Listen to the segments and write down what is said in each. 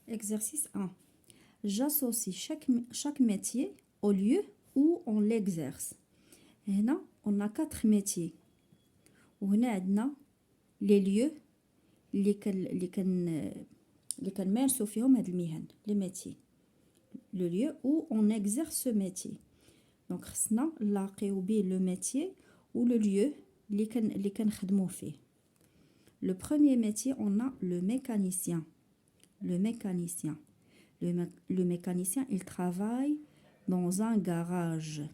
Exercice 1. J'associe chaque métier au lieu où on l'exerce. هنا on a 4 métiers. وهنا عندنا les lieux اللي كنمارسوا فيهم هاد المهن les métiers. Le lieu où on exerce ce métier. Donc خصنا نلاقيو بين le métier ou le lieu اللي كنخدموا فيه. Le premier métier, on a le mécanicien. Le mécanicien. Le mécanicien, il travaille dans un garage.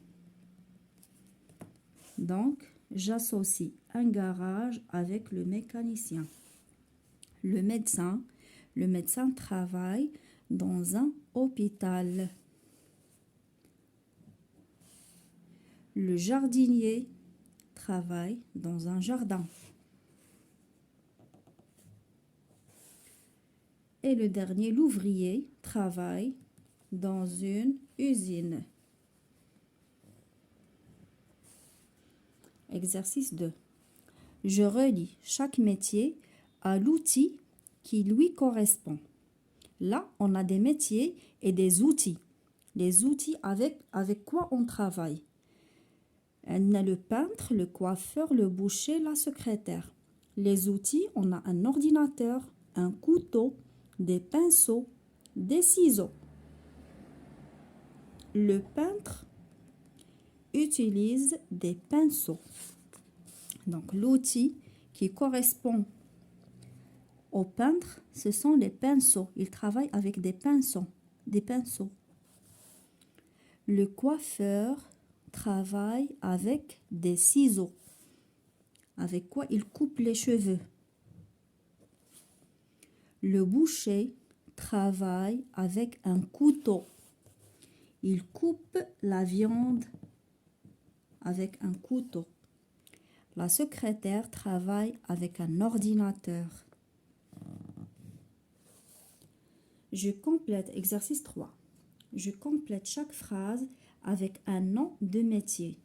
Donc, j'associe un garage avec le mécanicien. Le médecin travaille dans un hôpital. Le jardinier travaille dans un jardin. Et le dernier, l'ouvrier, travaille dans une usine. Exercice 2. Je relie chaque métier à l'outil qui lui correspond. Là, on a des métiers et des outils. Les outils avec quoi on travaille. On a le peintre, le coiffeur, le boucher, la secrétaire. Les outils, on a un ordinateur, un couteau, des pinceaux, des ciseaux. Le peintre utilise des pinceaux. Donc l'outil qui correspond au peintre, ce sont les pinceaux. Il travaille avec des pinceaux. Le coiffeur travaille avec des ciseaux. Avec quoi il coupe les cheveux. Le boucher travaille avec un couteau. Il coupe la viande avec un couteau. La secrétaire travaille avec un ordinateur. Je complète exercice 3. Je complète chaque phrase avec un nom de métier.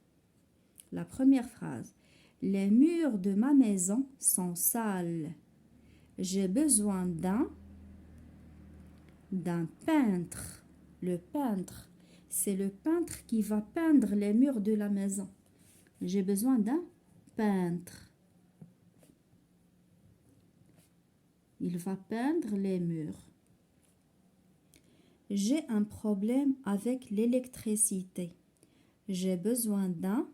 La première phrase. Les murs de ma maison sont sales. J'ai besoin d'un peintre. Le peintre, c'est le peintre qui va peindre les murs de la maison. J'ai besoin d'un peintre. Il va peindre les murs. J'ai un problème avec l'électricité. J'ai besoin d'un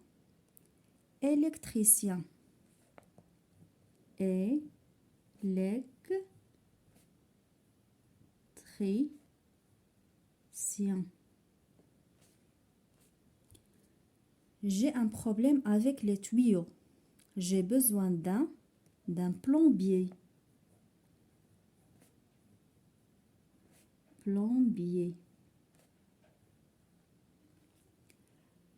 électricien. Électricien. J'ai un problème avec les tuyaux. J'ai besoin d'un plombier. Plombier.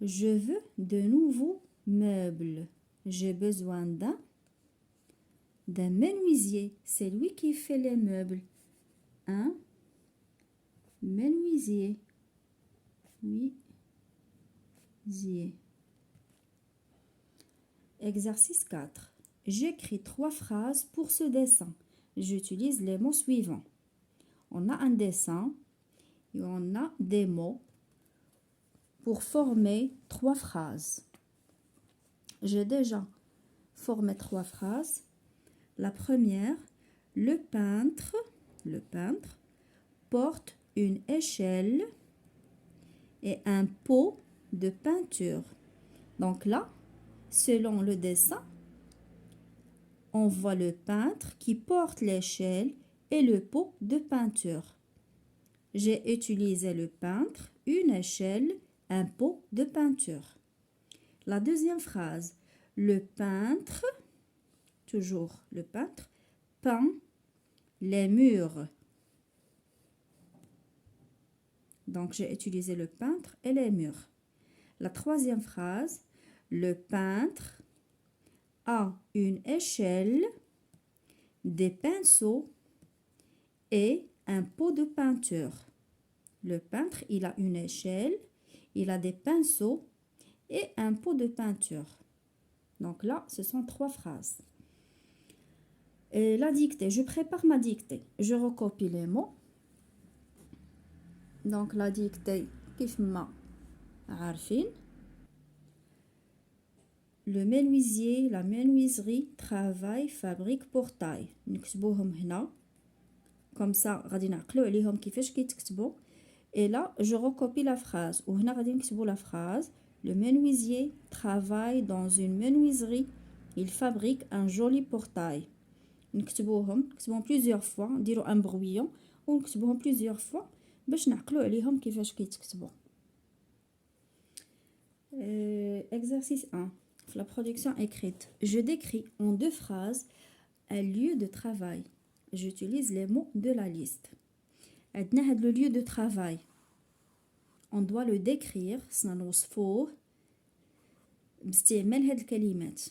Je veux de nouveaux meubles. J'ai besoin d'un menuisier. C'est lui qui fait les meubles. Un menuisier. Exercice 4. J'écris 3 phrases pour ce dessin. J'utilise les mots suivants. On a un dessin et on a des mots pour former 3 phrases. J'ai déjà formé 3 phrases. La première, le peintre porte une échelle et un pot de peinture. Donc là, selon le dessin, on voit le peintre qui porte l'échelle et le pot de peinture. J'ai utilisé le peintre, une échelle, un pot de peinture. La deuxième phrase, le peintre, toujours le peintre, peint les murs. Donc j'ai utilisé le peintre et les murs. La troisième phrase, le peintre a une échelle, des pinceaux et un pot de peinture. Le peintre, il a une échelle, il a des pinceaux et un pot de peinture. Donc là, ce sont 3 phrases. Et la dictée, je prépare ma dictée. Je recopie les mots Donc la dictée كيف ما عارفين. Le menuisier, la menuiserie, travaille, fabrique, portail. نكتبوهم هنا. Comme ça غادي نعقلوا عليهم كيفاش كيتكتبوا. Et là, je recopie la phrase. وهنا غادي نكتبوا la phrase. Le menuisier travaille dans une menuiserie. Il fabrique un joli portail. نكتبوهم plusieurs fois. نديروا un brouillon ونكتبوهم plusieurs fois باش نعقلوا عليهم كيفاش كيتكتبوا. Exercice 1. La production écrite. Je décris en 2 phrases un lieu de travail. J'utilise les mots de la liste. عندنا هاد le lieu de travail. On doit le décrire. سنوصفوه باستعمال هاد الكلمات.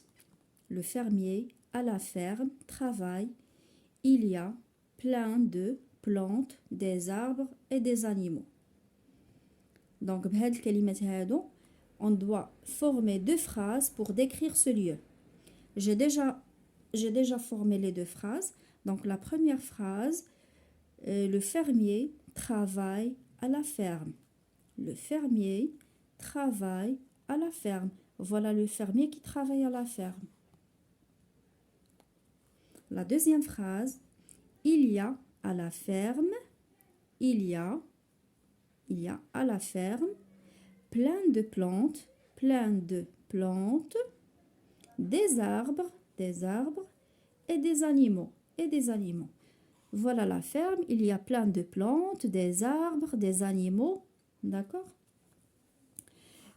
Le fermier à la ferme travaille. Il y a plein de plantes, des arbres et des animaux. Donc بهاد الكلمات هادو on doit former 2 phrases pour décrire ce lieu. J'ai déjà formé les 2 phrases. Donc la première phrase, le fermier travaille à la ferme. Le fermier travaille à la ferme. Voilà le fermier qui travaille à la ferme. La deuxième phrase, il y a à la ferme, il y a à la ferme plein de plantes, des arbres et des animaux. Voilà la ferme, il y a plein de plantes, des arbres, des animaux. D'accord?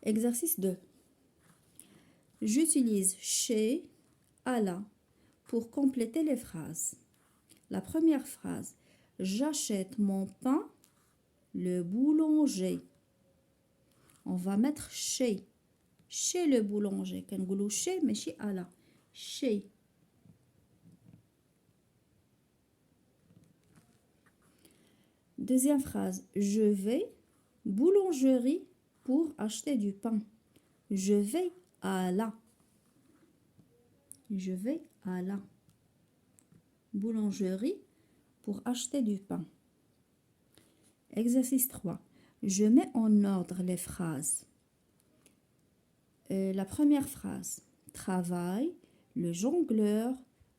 Exercice 2. J'utilise chez, à la pour compléter les phrases. La première phrase, j'achète mon pain, le boulanger. On va mettre chez le boulanger. كنقولوا chez ماشي à la. Chez. Deuxième phrase, je vais boulangerie pour acheter du pain. Je vais à la. Je vais à la boulangerie pour acheter du pain. Exercice 3. Je mets en ordre les phrases. La première phrase. Travaille le jongleur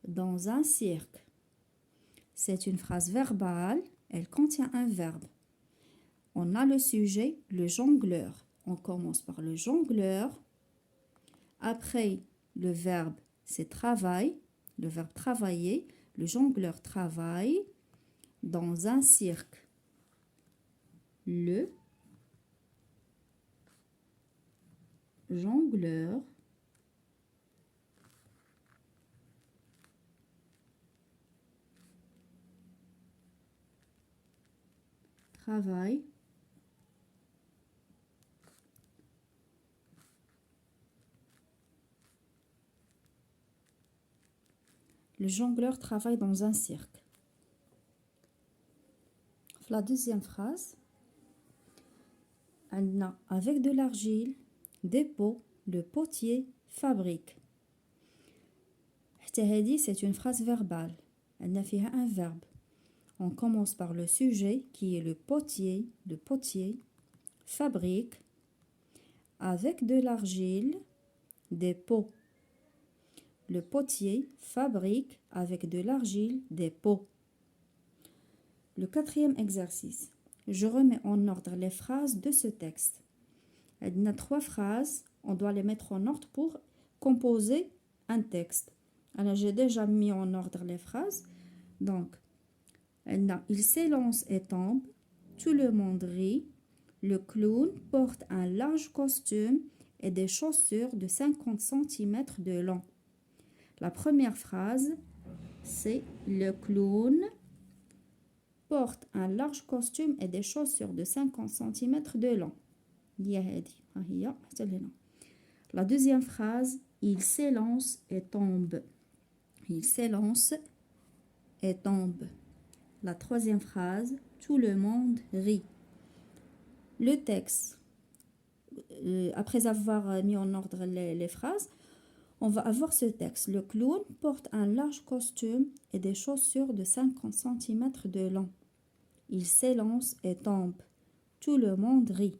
dans un cirque. C'est une phrase verbale. Elle contient un verbe. On a le sujet, le jongleur. On commence par le jongleur. Après, le verbe, c'est travail. Le verbe travailler. Le jongleur travaille dans un cirque. Le jongleur travaille dans un cirque. La deuxième phrase. Avec de l'argile, des pots, le potier fabrique. C'est une phrase verbale. Elle فيها un verbe. On commence par le sujet qui est le potier. Le potier fabrique avec de l'argile, des pots. Le potier fabrique avec de l'argile, des pots. Le 4e exercice. Je remets en ordre les phrases de ce texte. Il y a 3 phrases. On doit les mettre en ordre pour composer un texte. Alors, j'ai déjà mis en ordre les phrases. Donc, il s'élance et tombe. Tout le monde rit. Le clown porte un large costume et des chaussures de 50 cm de long. La première phrase, c'est le clown porte un large costume et des chaussures de 50 cm de long. La deuxième phrase, il s'élance et tombe. Il s'élance et tombe. La troisième phrase, tout le monde rit. Le texte, après avoir mis en ordre les phrases, on va avoir ce texte. Le clown porte un large costume et des chaussures de 50 cm de long. Il s'élance et tombe. Tout le monde rit.